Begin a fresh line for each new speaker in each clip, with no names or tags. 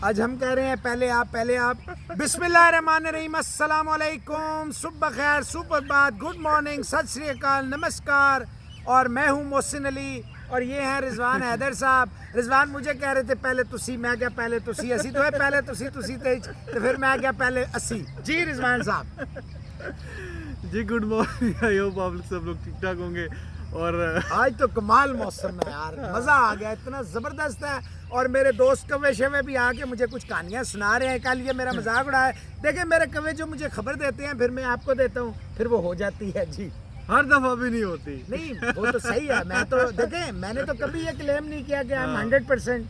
आज हम कह रहे हैं पहले आप बिस्मिल्लाहिर्रहमानिर्रहीम, अस्सलाम वालेकुम, सुबह खैर, सुप्रभात, गुड मॉर्निंग, सत श्री अकाल, नमस्कार। और मैं हूँ मोहसिन अली और ये हैं रिजवान हैदर साहब। रिजवान मुझे कह रहे थे पहले तुसी, मैं क्या पहले तुसी, असी तो है पहले तुसी तेज, तो फिर मैं क्या पहले असी। जी रिजवान साहब
जी गुड मॉर्निंग। आई होप आप लोग सब लोग ठीक ठाक होंगे। और
आज तो कमाल मौसम है यार, मज़ा आ गया, इतना ज़बरदस्त है। और मेरे दोस्त कव्वे शवे भी आके मुझे कुछ कहानियाँ सुना रहे हैं। कल ये मेरा मजाक उड़ाया। देखिए मेरे कव्वे जो मुझे खबर देते हैं फिर मैं आपको देता हूँ, फिर वो हो जाती है। जी
हर दफा भी नहीं होती।
नहीं वो तो सही है। मैं तो देखें, मैंने तो कभी ये क्लेम नहीं किया कि आई एम 100%।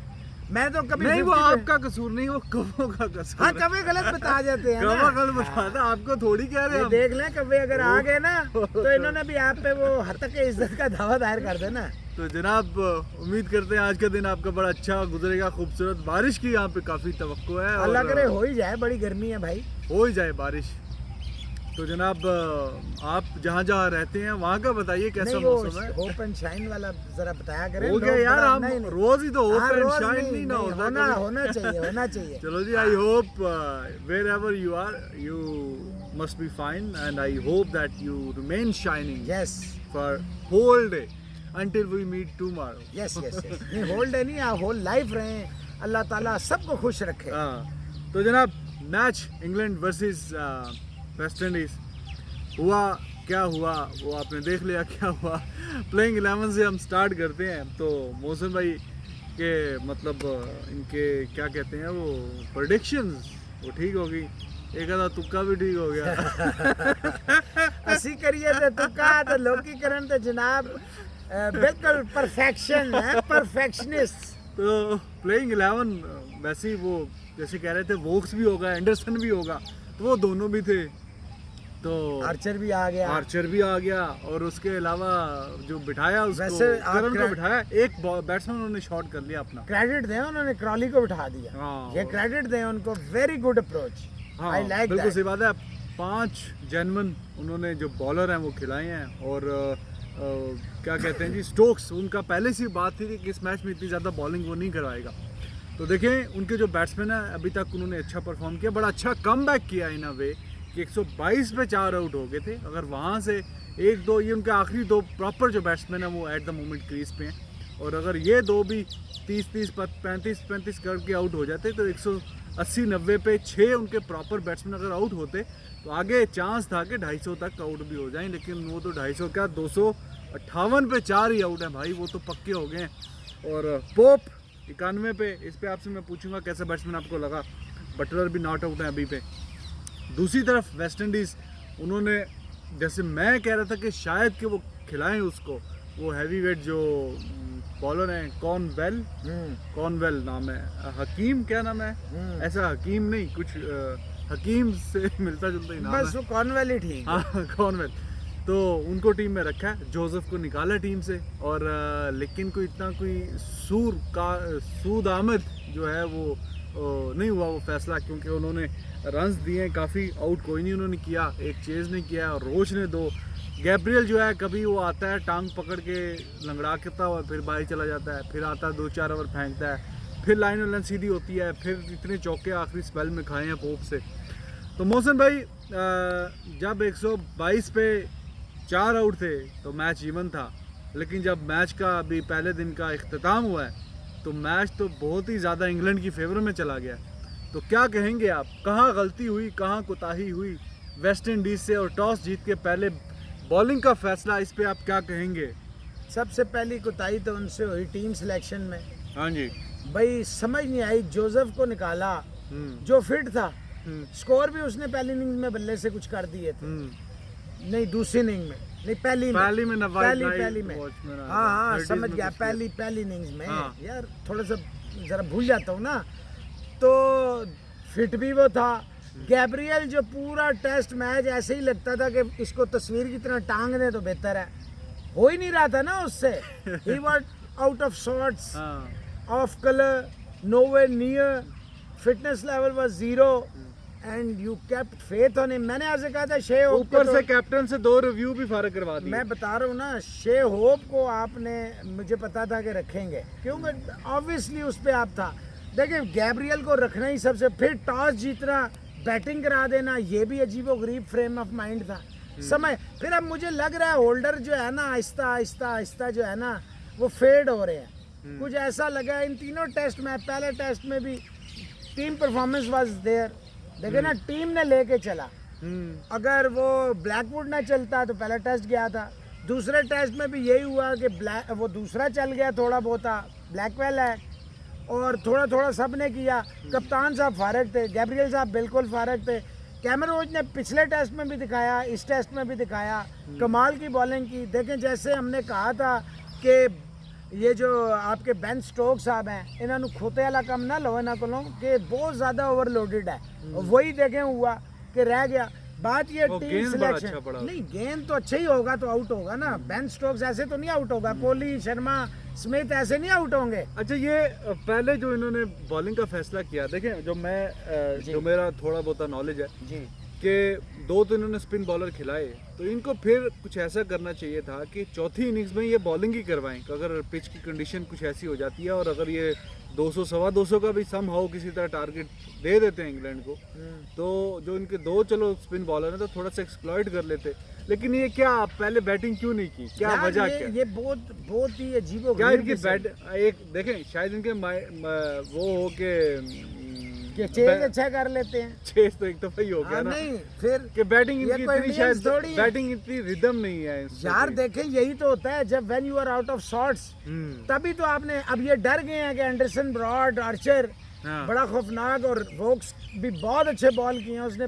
मैं तो कभी
नहीं, वो आपका कसूर नहीं, वो कव्वों का कसूर।
हाँ कव्वे गलत बता जाते हैं
कव्वा गलत बताता, आपको थोड़ी कह रहे हैं।
देख लें कव्वे अगर आ गए ना तो इन्होंने भी आप पे वो हद तक इज्जत का दावा दायर कर देना।
तो जनाब उम्मीद करते हैं आज का दिन आपका बड़ा अच्छा गुजरेगा, खूबसूरत। बारिश की यहाँ पे काफी तवक्को है।
अल्लाह करे हो ही जाए, बड़ी गर्मी है भाई,
हो ही जाए बारिश। तो जनाब आप जहाँ जहाँ रहते हैं वहाँ का बताइए कैसा मौसम है।
होप एंड शाइन वाला जरा बताया करें।
हो गया यार, हम रोज ही तो होप एंड शाइन नहीं ना
होना चाहिए।
चलो जी, I hope wherever you are you must be fine and I hope that you remain shining for whole day until we meet tomorrow.
Yes. नहीं होल डे नहीं, आप होल लाइफ रहे। अल्लाह ताला सबको खुश रखे।
तो जनाब match England versus West Indies हुआ, क्या हुआ वो आपने देख लिया क्या हुआ। प्लेइंग 11 से हम स्टार्ट करते हैं। तो मोहसिन भाई के मतलब इनके क्या कहते हैं वो प्रेडिक्शंस वो ठीक होगी, एक आधा तुक्का भी ठीक हो गया।
असी करिए तो तुक्का तो लोकी करन तो जनाब बिल्कुल परफेक्शन है, परफेक्शनिस्ट।
तो प्लेइंग 11 वैसे ही वो जैसे कह रहे थे वोक्स भी होगा, एंडरसन भी होगा, तो वो दोनों भी थे। तो
आर्चर भी आ गया और उसके अलावा जो बिठाया उसको करन को बिठाया, एक बैट्समैन उन्होंने शॉट कर लिया अपना। क्रेडिट दें उन्होंने, क्रॉली को बिठा दिया। ये क्रेडिट दें उनको, very good approach. I like
बिल्कुल सही बात है। 5 जेन्युइन उन्होंने जो बॉलर हैं वो खिलाए हैं। और क्या कहते हैं जी, स्टोक्स, उनका पहले से बात थी कि इस मैच में इतनी ज़्यादा बॉलिंग वो नहीं करवाएगा। तो देखें उनके जो बैट्समैन हैं अभी तक उन्होंने अच्छा परफॉर्म किया, बड़ा अच्छा कमबैक किया इन अ वे कि 122 पे 4 आउट हो गए थे। अगर वहाँ से 1-2 ये उनके आखिरी 2 प्रॉपर जो बैट्समैन हैं वो एट द मोमेंट क्रीज पे हैं, और अगर ये 2 भी 30-30 35-35 करके आउट हो जाते तो 180-90 पे 6 उनके प्रॉपर बैट्समैन अगर आउट होते तो आगे चांस था कि 250 तक आउट भी हो जाएं। लेकिन वो तो 250 क्या 258 पे 4 ही आउट हैं भाई, वो तो पक्के हो गए हैं। और पोप 91 पे, इस पे आपसे मैं पूछूंगा कैसा बैट्समैन आपको लगा। बटलर भी नॉट आउट है अभी पे। दूसरी तरफ वेस्ट इंडीज़, उन्होंने जैसे मैं कह रहा था कि शायद कि वो खिलाएं उसको, वो हैवी वेट जो बॉलर हैं कॉर्नवेल नाम है, हकीम क्या नाम है, ऐसा हकीम नहीं कुछ हकीम से मिलता जुलता ही नाम है,
बस वो कॉर्नवेल ही ठीक।
हाँ कॉर्नवेल। तो उनको टीम में रखा है, जोसेफ को निकाला टीम से। और लेकिन कोई इतना कोई सूद आमद जो है वो नहीं हुआ वो फैसला, क्योंकि उन्होंने रन्स दिए काफ़ी, आउट कोई नहीं उन्होंने किया, एक चेज़ नहीं किया, और रोच ने 2। गैब्रियल जो है कभी वो आता है टांग पकड़ के लंगड़ा करता हुआ फिर बाहर चला जाता है, फिर आता है 2-4 ओवर फेंकता है, फिर लाइन और लाइन सीधी होती है, फिर इतने चौके आखिरी स्पेल में खाए हैं पोप से। तो मोहसिन भाई जब 122 पे 4 आउट थे तो मैच इवन था, लेकिन जब मैच का अभी पहले दिन का इख्तिताम हुआ है तो मैच तो बहुत ही ज़्यादा इंग्लैंड की फेवर में चला गया। तो क्या कहेंगे आप, कहाँ गलती हुई, कहाँ कोताही हुई वेस्ट इंडीज़ से, और टॉस जीत के पहले बॉलिंग का फैसला, इस पे आप क्या कहेंगे?
सबसे पहली कोताही तो उनसे हुई टीम सिलेक्शन में।
हाँ जी
भाई समझ नहीं आई, जोसेफ को निकाला जो फिट था, स्कोर भी उसने पहली इनिंग में बल्ले से कुछ कर दिए थे। नहीं दूसरी इनिंग में नहीं, पहली में हाँ समझ गया, पहली इनिंग्स में। यार थोड़ा सा जरा भूल जाता हूँ ना। तो फिट भी वो था। गैब्रियल जो पूरा टेस्ट मैच ऐसे ही लगता था कि इसको तस्वीर की तरह टांग दे तो बेहतर है, हो ही नहीं रहा था ना उससे। He was out of shots, of colour, nowhere near, fitness level was 0 and you kept faith on him. मैंने आपसे कहा था शे होप,
ऊपर से कैप्टन से 2 रिव्यू भी फारग करवा दिए।
मैं बता रहा हूँ ना, शे होप को आपने, मुझे पता था कि रखेंगे, क्योंकि ऑब्वियसली उस पर आप था। देखिए गैब्रियल को रखना ही सबसे, फिर टॉस जीतना, बैटिंग करा देना, ये भी अजीबोगरीब फ्रेम ऑफ माइंड था समय। फिर अब मुझे लग रहा है होल्डर जो है ना आहिस्ता आहिस्ता आहिस्ता जो है ना वो फेड हो रहे हैं। कुछ ऐसा लगा इन तीनों टेस्ट में, पहले टेस्ट में भी टीम परफॉर्मेंस वाज देयर, देखे ना टीम ने लेके चला। अगर वो ब्लैकवुड ना चलता तो पहला टेस्ट गया था, दूसरे टेस्ट में भी यही हुआ कि वो दूसरा चल गया थोड़ा बहुत, ब्लैकवेल है और थोड़ा थोड़ा सब ने किया। कप्तान साहब फारग थे, गैब्रियल साहब बिल्कुल फारग थे। कैमरोज ने पिछले टेस्ट में भी दिखाया, इस टेस्ट में भी दिखाया, कमाल की बॉलिंग की। देखें जैसे हमने कहा था कि ये जो आपके बेन स्टोक्स साहब हैं इन्होंने खोते वाला कम ना लो ना को कि बहुत ज़्यादा ओवरलोडेड है, और वही देखें हुआ कि रह गया। बात ये टीम सिलेक्शन नहीं, गेंद तो अच्छा ही होगा तो आउट होगा ना। बेन स्टोक्स ऐसे तो नहीं आउट होगा, कोहली शर्मा स्मिथ ऐसे नहीं आउट होंगे।
अच्छा ये पहले जो इन्होंने बॉलिंग का फैसला किया, देखें जो मेरा थोड़ा बहुत नॉलेज है
जी
कि 2 तो इन्होंने स्पिन बॉलर खिलाए, तो इनको फिर कुछ ऐसा करना चाहिए था कि चौथी इनिंग्स में ये बॉलिंग ही करवाएं। अगर पिच की कंडीशन कुछ ऐसी हो जाती है और अगर ये 200 सवा 200 का भी सम हाउ किसी तरह टारगेट दे देते हैं इंग्लैंड को, तो जो इनके 2 चलो स्पिन बॉलर हैं तो थोड़ा सा एक्सप्लॉइट कर लेते। लेकिन ये क्या पहले बैटिंग क्यों नहीं की, क्या वजह क्या?
ये बहुत ही अजीब
क्या इनकी बैट एक देखें शायद इनके वो हो के
चेज अच्छा कर लेते हैं।
चेज तो एक दफा ही हो गया ना,
नहीं फिर
कि बैटिंग इनकी इतनी शायद
थोड़ी
बैटिंग इतनी रिदम नहीं है
यार। देखें यही तो होता है जब when you are out of shots, तभी तो आपने अब ये डर गए हैं कि एंडरसन, ब्रॉड, आर्चर बड़ा खौफनाक, और वोक्स भी बहुत अच्छे बॉल किए हैं उसने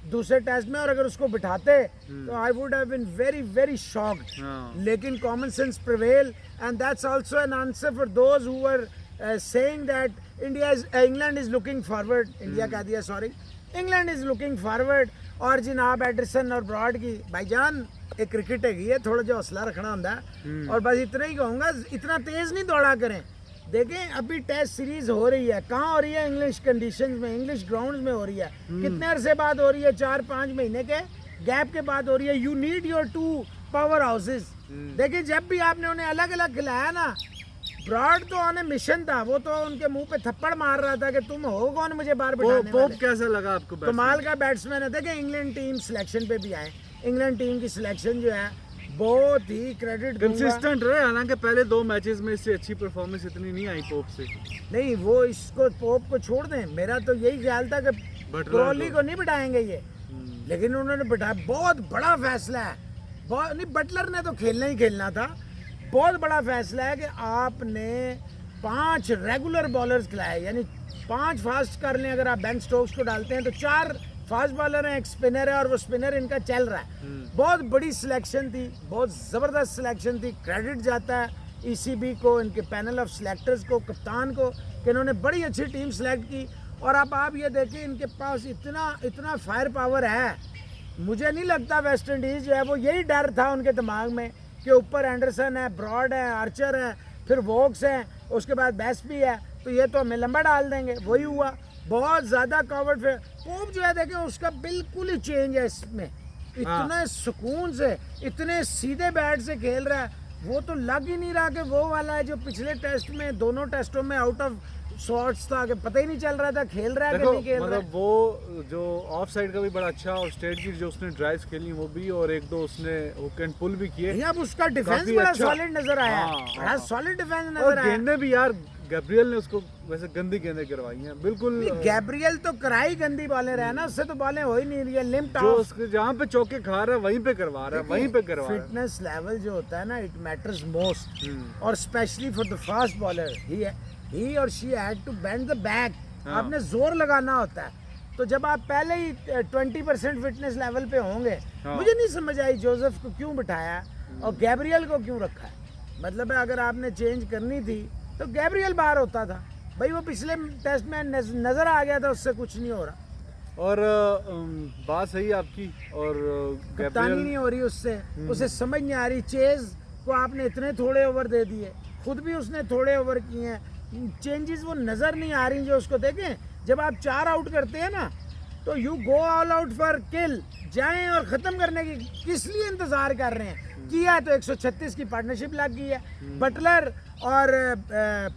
दूसरे टेस्ट में, और अगर उसको बिठाते तो I would have been very very shocked. लेकिन common sense prevail and that's also an answer for those who were saying that England is looking forward, India कह दिया sorry, England is looking forward. और जनाब Anderson और broad की भाईजान एक cricket है, थोड़ा जो हौसला रखना होता है। और बस इतना ही कहूँगा, इतना तेज नहीं दौड़ा करें। देखें अभी टेस्ट सीरीज हो रही है, कहाँ हो रही है? इंग्लिश कंडीशंस में, इंग्लिश ग्राउंड्स में हो रही है। कितने अरसे बाद हो रही है? 4-5 महीने के गैप के बाद हो रही है। You need your 2 power houses. देखिए जब भी आपने उन्हें अलग अलग खिलाया ना, ब्रॉड तो ऑन मिशन था, वो तो उनके मुंह पे थप्पड़ मार रहा था कि तुम हो कौन मुझे बाहर बिठाने
वाले। पोप कैसा लगा आपको?
कमाल का बैट्समैन है। देखिए इंग्लैंड टीम सिलेक्शन पे भी आए, इंग्लैंड टीम की सिलेक्शन जो है बहुत ही क्रेडिट
कंसिस्टेंट रहे, हालांकि पहले 2 मैचेस में इससे अच्छी परफॉर्मेंस इतनी नहीं आई पोप से।
नहीं वो इसको पोप को छोड़ दें, मेरा तो यही ख्याल था कि क्रॉली को नहीं बिठाएंगे ये, लेकिन उन्होंने बिठाया। बहुत बड़ा फैसला है, बहुत नहीं, बटलर ने तो खेलना ही खेलना था। बहुत बड़ा फैसला है कि आपने 5 रेगुलर बॉलर्स खिलाए, यानी 5 फास्ट कर लें। अगर आप बेन स्टोक्स को डालते हैं तो 4 फास्ट बॉलर हैं, एक स्पिनर है, और वो स्पिनर इनका चल रहा है। बहुत बड़ी सिलेक्शन थी, बहुत ज़बरदस्त सिलेक्शन थी। क्रेडिट जाता है ECB को, इनके पैनल ऑफ सिलेक्टर्स को, कप्तान को, कि इन्होंने बड़ी अच्छी टीम सेलेक्ट की। और अब आप ये देखिए इनके पास इतना फायर पावर है। मुझे नहीं लगता वेस्ट इंडीज़ जो है वो यही डर था उनके दिमाग में कि ऊपर एंडरसन है, ब्रॉड है, आर्चर है, फिर वोक्स हैं, उसके बाद बेस्बी है, तो ये तो हमें लंबा डाल देंगे। वही हुआ, बहुत ज़्यादा कवर्ड। फिर पोप जो है देखें उसका बिल्कुल ही चेंज है इसमें, इतने सुकून से, इतने सीधे बैट से खेल रहा है। वो तो लग ही नहीं रहा कि वो वाला है जो पिछले टेस्ट में, दोनों टेस्टों में आउट ऑफ शॉट्स था, कि पता ही नहीं चल रहा था खेल रहा है कि नहीं खेल रहा है।
वो जो ऑफ साइड का भी बड़ा अच्छा, और स्ट्रेट की जो उसने ड्राइव्स खेली वो भी, और 1-2 उसने हुक एंड पुल भी किए।
अब उसका डिफेंस बड़ा सॉलिड नजर आया, बड़ा सॉलिड डिफेंस नजर आया।
गेंदें भी यार गैब्रियल ने उसको वैसे गंदी गेंदें करवाई हैं बिल्कुल।
गैब्रियल तो कराई गंदी बॉलर है ना, उससे तो बॉलें हो ही नहीं रही है। लिम्ट
जो उसके जहाँ पे चौके खा रहा है वहीं पे करवा रहा है, वहीं पे करवा रहा है।
फिटनेस लेवल जो होता है ना, इट मैटर्स मोस्ट, और specially for the fast bowler he or she had to bend the back. आपने जोर लगाना होता है। तो जब आप पहले ही 20% फिटनेस लेवल पे होंगे, मुझे नहीं समझ आई जोसेफ को क्यों बिठाया और गैब्रियल को क्यों रखा है। मतलब है अगर आपने चेंज करनी थी तो गैब्रियल बाहर होता था भाई, वो पिछले टेस्ट में नजर आ गया था, उससे कुछ नहीं हो रहा।
और बात सही आपकी, और
कप्तानी नहीं हो रही उससे, उसे समझ नहीं आ रही। चेज को आपने इतने थोड़े ओवर दे दिए, खुद भी उसने थोड़े ओवर किए हैं, चेंजेस वो नज़र नहीं आ रही जो उसको। देखें जब आप 4 आउट करते हैं ना, तो you go all out for kill, जाएं और ख़त्म करने की किस लिए इंतज़ार कर रहे हैं? किया तो 136 की पार्टनरशिप लग गई है। बटलर और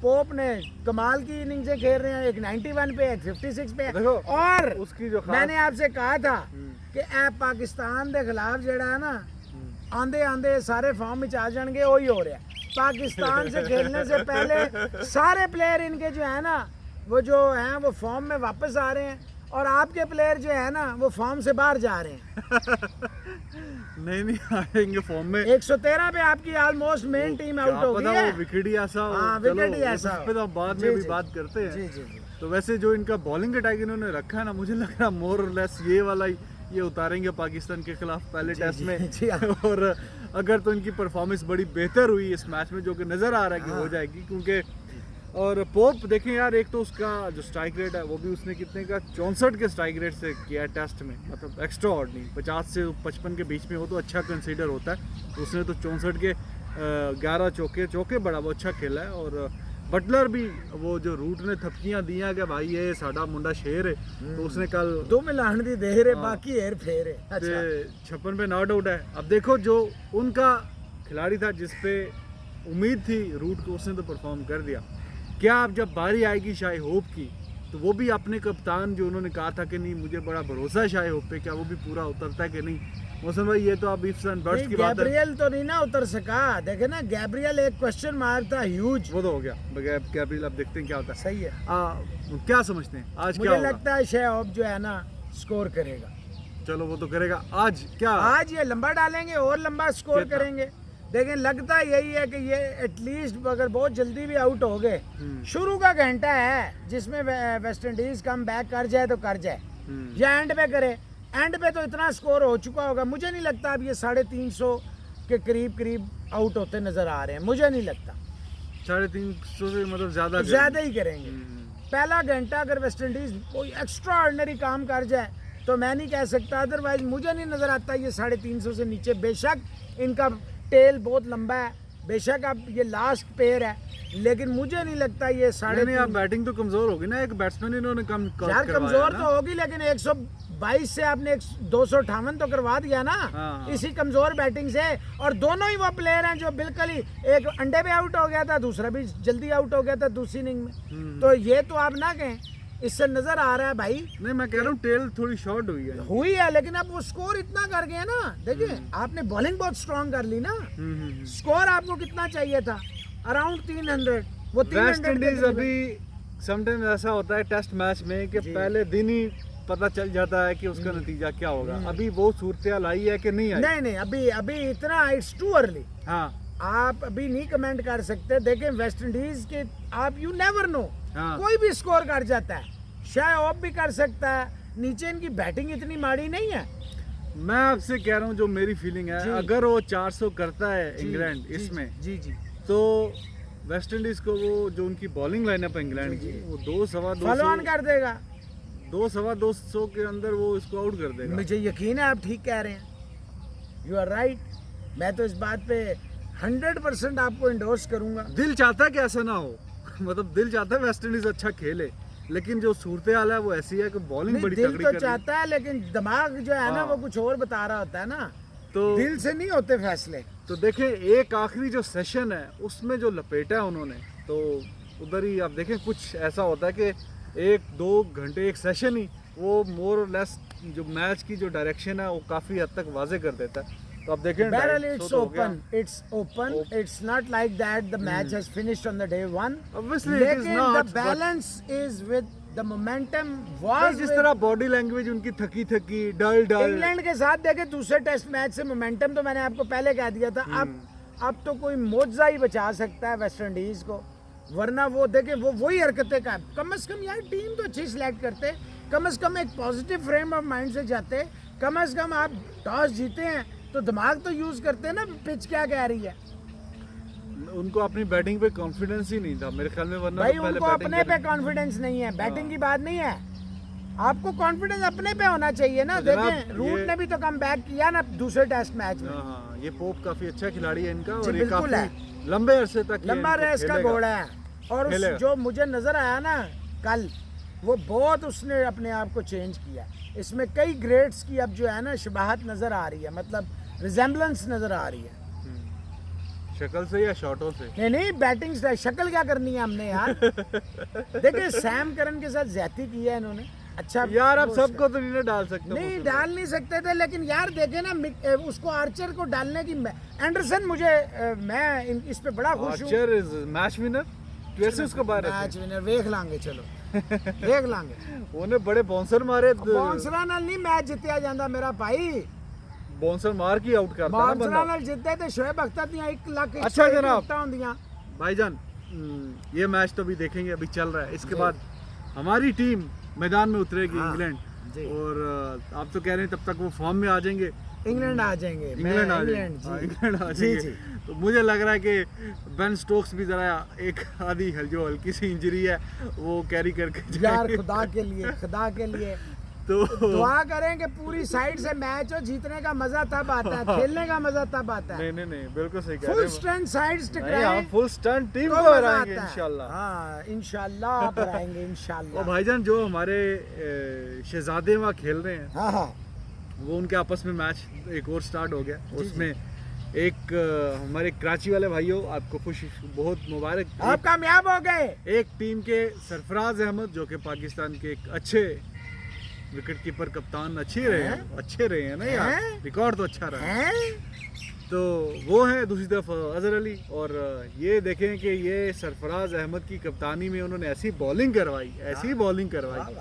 पोप ने कमाल की इनिंग्सें खेल रहे हैं, एक 91 पे, एक 56 पे।
देखो,
और
उसकी जो
मैंने आपसे कहा था कि ए पाकिस्तान के खिलाफ जड़ा है ना, आंदे आंदे सारे फॉर्म में आ जाएंगे, वही हो रहा है। पाकिस्तान से खेलने से पहले सारे प्लेयर इनके जो है ना, वो जो हैं वो फॉर्म में वापस आ रहे हैं, और आपके प्लेयर जो है ना वो फॉर्म से बाहर जा रहे हैं।
नहीं आएंगे फॉर्म में।
113 पे आपकी ऑलमोस्ट मेन टीम आउट हो गई है।
विकेट ही ऐसा हो,
हाँ,
चलो,
विकेट ही ऐसा
उस पे तो बाद में भी बात करते हैं।
जी जी जी।
तो वैसे जो इनका बॉलिंग अटैक इन्होंने रखा है ना, मुझे लग रहा मोर और लेस ये वाला ही ये उतारेंगे पाकिस्तान के खिलाफ पहले टेस्ट में।
जी हाँ।
और अगर तो इनकी परफॉर्मेंस बड़ी बेहतर हुई इस मैच में, जो कि नज़र आ रहा है कि हो जाएगी, क्योंकि और पोप देखें यार, एक तो उसका जो स्ट्राइक रेट है वो भी उसने कितने का 64 के स्ट्राइक रेट से किया है टेस्ट में, मतलब एक्स्ट्रा ऑर्डिनरी। 50 से 55 के बीच में हो तो अच्छा कंसीडर होता है, तो उसने तो 64 के 11 चौके बड़ा वो अच्छा खेला है। और बटलर भी वो जो रूट ने थपकियां दी हैं कि भाई ये साडा मुंडा शेर है, तो उसने कल
2 मिलान दी देर है, बाकी हेर फेर है। अच्छा
56 पे नॉट आउट है। अब देखो जो उनका खिलाड़ी था जिस पे उम्मीद थी रूट को, उसने तो परफॉर्म कर दिया। क्या अब जब बारी आएगी शाही होप की, तो वो भी अपने कप्तान जो उन्होंने कहा था कि नहीं मुझे बड़ा भरोसा है शाही होप पे, क्या वो भी पूरा उतरता है कि नहीं? मौसम भाई ये तो अब इफ्स एंड बट्स की बात है।
गैब्रियल तो नहीं ना उतर सका, देखे ना गैब्रियल एक क्वेश्चन मार्क था ह्यूज,
वो तो हो गया बगैर गैब्रियल। अब देखते हैं क्या होता है।
सही है।
क्या समझते हैं आज क्या
मुझे
होगा?
लगता है शाही होप जो है ना स्कोर करेगा।
चलो वो तो करेगा। आज क्या
आज ये लंबा डालेंगे और लंबा स्कोर
कितना?
करेंगे। लेकिन लगता यही है कि ये एटलीस्ट अगर बहुत जल्दी भी आउट हो गए, शुरू का घंटा है जिसमें वेस्ट इंडीज कम बैक कर जाए तो कर जाए, या एंड पे करे। एंड पे तो इतना स्कोर हो चुका होगा, मुझे नहीं लगता अब ये 350 के करीब आउट होते नजर आ रहे हैं, मुझे नहीं लगता।
350 से मतलब
ज्यादा ही करेंगे। पहला घंटा अगर वेस्ट इंडीज कोई एक्स्ट्रा ऑर्डिनरी काम कर जाए तो मैं नहीं कह सकता, अदरवाइज मुझे नहीं नजर आता ये 350 से नीचे। बेशक इनका टेल बहुत लंबा है, बेशक अब ये लास्ट पेयर है, लेकिन मुझे नहीं लगता ये 3.5।
आप बैटिंग तो कमजोर होगी ना, एक बैट्समैन इन्होंने कम
यार कमजोर तो होगी, लेकिन 122 से आपने 258 तो करवा दिया ना।
हाँ।
इसी कमजोर बैटिंग से। और दोनों ही वो प्लेयर हैं जो बिल्कुल ही, एक अंडे पे आउट हो गया था, दूसरा भी जल्दी आउट हो गया था दूसरी इनिंग में। तो ये तो आप ना कहें, इससे नजर आ रहा है भाई।
नहीं मैं कह रहा हूँ टेल थोड़ी शॉर्ट हुई है,
लेकिन अब वो स्कोर इतना कर गए ना। देखिए आपने बॉलिंग बहुत स्ट्रांग कर ली ना, स्कोर आपको कितना चाहिए था? अराउंड 300। वो 300
वेस्ट इंडीज अभी समटाइम्स ऐसा होता है टेस्ट मैच में कि पहले दिन ही पता चल जाता है कि उसका नतीजा क्या होगा। अभी वो सूरत आई है कि नहीं आई?
नहीं अभी इतना इट्स टू अर्ली।
हाँ
आप अभी नहीं कमेंट कर सकते। देखें वेस्ट इंडीज के, आप यू नेवर नो,
हाँ।
कोई भी स्कोर कर जाता है, शायद ऑफ भी कर सकता है। नीचे इनकी बैटिंग इतनी माड़ी नहीं है।
मैं आपसे कह रहा हूँ जो मेरी फीलिंग है, अगर वो 400 करता है इंग्लैंड इसमें,
जी
तो वेस्ट इंडीज को वो जो उनकी बॉलिंग लाइनअप है इंग्लैंड की, वो 2-2.25
फॉलो ऑन कर देगा।
200-2.25 के अंदर वो इसको आउट कर देगा।
मुझे यकीन है आप ठीक कह रहे हैं, यू आर राइट। मैं तो इस बात पे 100% आपको इंडोर्स करूंगा।
दिल चाहता है कि ऐसा ना हो मतलब दिल चाहता है वेस्ट इंडीज अच्छा खेले, लेकिन जो सूरत हाल है वो ऐसी है कि बॉलिंग बड़ी
दिल
तगड़ी
तो
कर
चाहता है, लेकिन दिमाग जो है ना वो कुछ और बता रहा होता है ना,
तो
दिल से नहीं होते फैसले।
तो देखें एक आखिरी जो सेशन है उसमें जो लपेटा है उन्होंने, तो उधर ही आप देखें कुछ ऐसा होता है कि 1-2 घंटे एक सेशन ही वो मोर और लेस जो मैच की जो डायरेक्शन है वो काफी हद तक वाजे कर देता है। तो आप देखें
it's open, it's not like that the match has finished on the day one.
Obviously it is
लेकिन
not,
the balance is with the momentum was
जिस तरह बॉडी लैंग्वेज उनकी थकी डल
इंग्लैंड के साथ देखे दूसरे टेस्ट मैच से मोमेंटम तो मैंने आपको पहले कह दिया था। अब तो कोई मोजा ही बचा सकता है वेस्ट इंडीज को, वरना वो देखे वो वही हरकतें का। कम से कम यार टीम तो अच्छी सिलेक्ट करते, कम से कम एक पॉजिटिव फ्रेम ऑफ माइंड से जाते, कम से कम आप टॉस जीते हैं तो दिमाग तो यूज करते हैं ना, पिच क्या कह रही है।
उनको अपनी बैटिंग पे कॉन्फिडेंस ही नहीं था मेरे ख्याल में, वरना
भाई
तो पहले
उनको अपने पे कॉन्फिडेंस नहीं है, बैटिंग की बात नहीं है। आपको कॉन्फिडेंस अपने पे होना चाहिए ना। देखें रूट ने भी तो कम बैक किया ना दूसरे टेस्ट मैच में।
हाँ, ये पोप काफी अच्छा खिलाड़ी है इनका, और
जी,
ये
बिल्कुल
काफी लंबे अरसे तक
लंबा रेस का घोड़ा है। और जो मुझे नजर आया ना कल, वो बहुत उसने अपने आप को चेंज किया। इसमें कई ग्रेड्स की अब जो है ना शबाहत नज़र आ रही है, मतलब रिजेम्बलेंस नज़र आ रही है।
शक्ल से या शॉटों से?
नहीं नहीं, बैटिंग स्टाइल, शक्ल क्या करनी है हमने यार। देखिए सैम करन के साथ ज्यादती की है इन्होंने। अच्छा
यार अब सबको तो नहीं डाल सकते,
नहीं डाल नहीं सकते थे, लेकिन यार देखे ना उसको आर्चर को डालने की एंडरसन, मुझे मैं इस पे बड़ा खुश हूँ।
आर्चर इज मैच विनर, कैसे उसको बाहर
मैच विनर देख लांगे, चलो देख लांगे।
ਉਹਨੇ बड़े बाउंसर मारे,
बाउंसरा नाल नहीं मैच जितया जाता मेरा भाई,
बाउंसर मार के आउट करता ना
बाउंसरा
बंदा।
नाल जितते ते शोएब अख्तर दियां 1 लाख
अच्छा जनाब।
होंदियां।
भाईजान ये मैच तो अभी देखेंगे, अभी चल रहा है, इसके बाद हमारी टीम मैदान में उतरेगी,
हाँ,
इंग्लैंड।
जी।
और आप तो कह रहे हैं तब तक वो फॉर्म में आ जाएंगे,
इंग्लैंड आ जाएंगे,
इंग्लैंड आ
इंग्लैंड
जाएंगे, हाँ,
जी।
इंग्लैंड आ
जी,
जाएंगे। तो मुझे लग रहा है कि बेन स्टोक्स भी जरा एक आधी जो हल्की सी इंजरी है वो कैरी करके
यार
जाएंगे।
खुदा के लिए, खुदा के लिए
तो
दुआ करें कि पूरी साइड से मैच हो, जीतने का मजा तब आता है, खेलने का मजा तब आता है।
नहीं बिल्कुल सही कह रहे
फुल
हैं।
स्ट्रेंथ साइड्स
नहीं,
टकराएं
हम फुल स्टंट टीम
तो
को
मजा
हराएंगे
आता है।
इंशाल्लाह।
हाँ इंशाल्लाह आप हराएंगे
और
इंशाल्लाह।
भाईजान जो हमारे शहजादे वहाँ खेल रहे हैं,
हाँ हाँ
वो उनके आपस में मैच एक और स्टार्ट हो गया।
जी,
उसमें एक हमारे कराची वाले भाइयों, आपको खुशी बहुत मुबारक।
आप कामयाब हो गए।
एक टीम के सरफराज अहमद जो कि पाकिस्तान के एक अच्छे विकेट कीपर, कप्तान अच्छे रहे हैं ना यार,
हैं?
रिकॉर्ड तो अच्छा रहा है।
हैं?
तो वो है, दूसरी तरफ अजहर अली। और ये देखें कि ये सरफराज अहमद की कप्तानी में उन्होंने ऐसी बॉलिंग करवाई, ऐसी बॉलिंग करवाई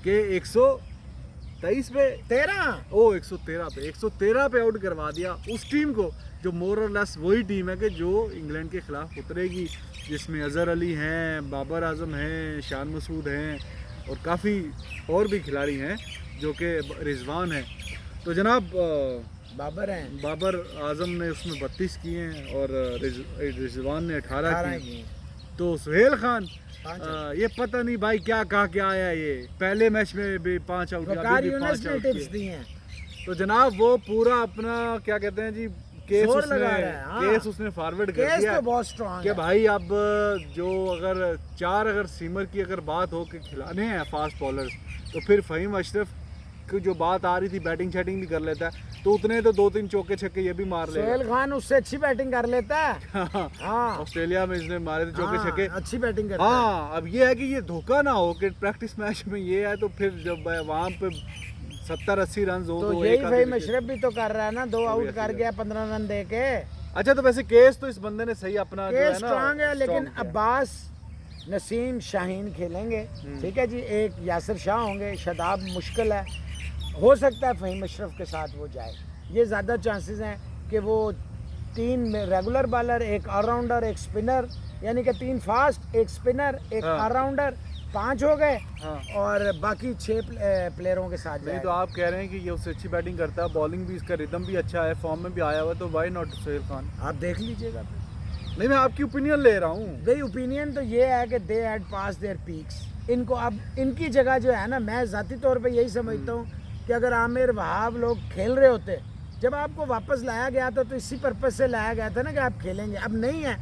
कि 123 पे 113 पे आउट करवा दिया उस टीम को, जो मोर और लेस वही टीम है कि जो इंग्लैंड के खिलाफ उतरेगी, जिसमें अजहर अली हैं, बाबर आजम हैं, शान मसूद हैं और काफ़ी और भी खिलाड़ी हैं जो कि रिजवान हैं। तो जनाब बाबर आजम ने उसमें 32 किए हैं और रिजवान ने 18 किए। तो सुहेल खान ये पता नहीं भाई क्या कहा क्या आया, ये पहले मैच में भी 5 आउट
दिए।
तो जनाब वो पूरा अपना क्या कहते हैं जी, केस उसने फॉरवर्ड कर दिया
तो बहुत स्ट्रांग
कि भाई अब जो अगर 4 सीमर की अगर बात हो के खिलाने हैं फास्ट बॉलर्स, तो फिर फ़हीम अशरफ की जो बात आ रही थी बैटिंग शैटिंग भी कर लेता है, तो उतने तो 2-3 चौके छक्के ये भी मार ले।
सोहेल खान उससे अच्छी बैटिंग कर लेता है। हाँ
ऑस्ट्रेलिया में इसने मारे थे चौके छक्के,
अच्छी बैटिंग करता है।
हाँ अब ये है कि ये धोखा ना हो कि प्रैक्टिस मैच में ये है, तो फिर जब वहाँ पे 70-80 रन हो
तो यही फ़हीम अशरफ भी तो कर रहा है ना, 2 आउट कर गया 15 रन दे के।
अच्छा तो वैसे केस तो इस बंदे ने सही अपना
केस स्ट्रांग है, लेकिन अब्बास नसीम शाहीन खेलेंगे, ठीक है जी। एक यासिर शाह होंगे, शादाब मुश्किल है, हो सकता है फ़हीम अशरफ के साथ वो जाए। ये ज़्यादा चांसेस हैं कि वो 3 रेगुलर बॉलर, एक ऑलराउंडर, एक स्पिनर, यानी कि 3 फास्ट, एक स्पिनर, एक ऑलराउंडर, 5 हो गए। और बाकी 6 प्लेयरों के साथ
नहीं। तो आप कह रहे हैं कि ये उससे अच्छी बैटिंग करता है, बॉलिंग भी इसका रिदम भी अच्छा है, फॉर्म में भी आया हुआ है, तो वाई नॉट सोहेल खान?
आप देख लीजिएगा।
नहीं मैं आपकी ओपिनियन ले रहा हूँ।
भाई ओपिनियन तो ये है कि they had pass their peaks. इनको अब इनकी जगह जो है ना, मैं ज़ाती तौर पे यही समझता हूँ कि अगर आमिर वहाब लोग खेल रहे होते, जब आपको वापस लाया गया था तो इसी पर्पज़ से लाया गया था ना कि आप खेलेंगे। अब नहीं है।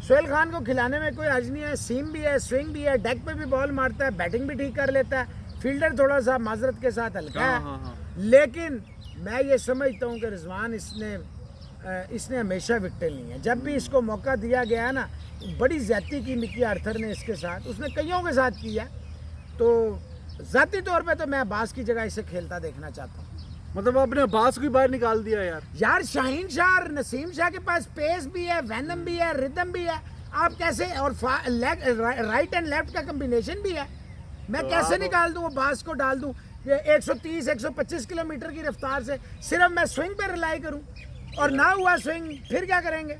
सोहेल खान को खिलाने में कोई हर्ज नहीं है, सीम भी है, स्विंग भी है, डेक पे भी बॉल मारता है, बैटिंग भी ठीक कर लेता है, फील्डर थोड़ा सा माजरत के साथ हल्का है। लेकिन मैं ये समझता हूँ कि रिजवान इसने हमेशा विकेटें ली हैं। जब भी इसको मौका दिया गया है ना, बड़ी ज्यादती की मिकी आर्थर ने इसके साथ, उसने कईयों के साथ किया। तो ज़ाती तौर पे तो मैं अब्बास की जगह इसे खेलता देखना चाहता हूँ।
मतलब आपने अब्बास को बाहर निकाल दिया यार।
शाहीन शाह और नसीम शाह के पास पेस भी है, वैनम भी है, रिदम भी है। आप कैसे, और राइट एंड लेफ्ट का कम्बिनेशन भी है, मैं कैसे निकाल दूँ अब्बास को, डाल दूँ 130-125 किलोमीटर की रफ्तार से? सिर्फ मैं स्विंग पे रिलाई करूँ और ना हुआ स्विंग, फिर क्या करेंगे?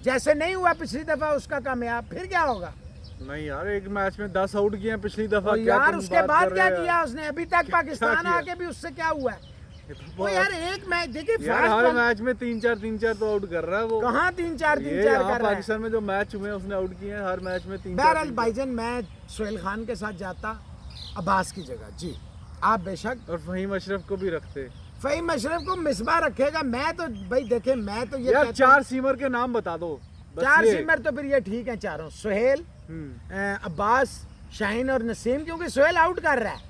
जैसे नहीं हुआ पिछली दफा उसका कामयाब, फिर क्या होगा?
नहीं यार, एक मैच में 10 आउट किए हैं पिछली दफा।
यार उसके बाद क्या किया उसने? अभी तक पाकिस्तान आके भी उससे क्या हुआ है? वो यार एक मैच देखिए,
हर मैच में 3-4 तो आउट कर रहा है वो।
कहाँ 3-4 कर रहा है?
पाकिस्तान में जो मैच हुए उसने आउट किए हैं हर मैच में 3-4।
बहरहाल भाईजान, मैं सोहेल खान के साथ जाता अब्बास की जगह जी, आप बेशक।
और फ़हीम अशरफ को भी रखते।
फ़हीम अशरफ को मिसबाह रखेगा। मैं तो भाई देखे, मैं तो ये
यार 4 सीमर के नाम बता दो।
4 सीमर तो फिर ये ठीक है चारों, सोहेल, अब्बास, शाहीन और नसीम, क्योंकि सोहेल आउट कर रहा है।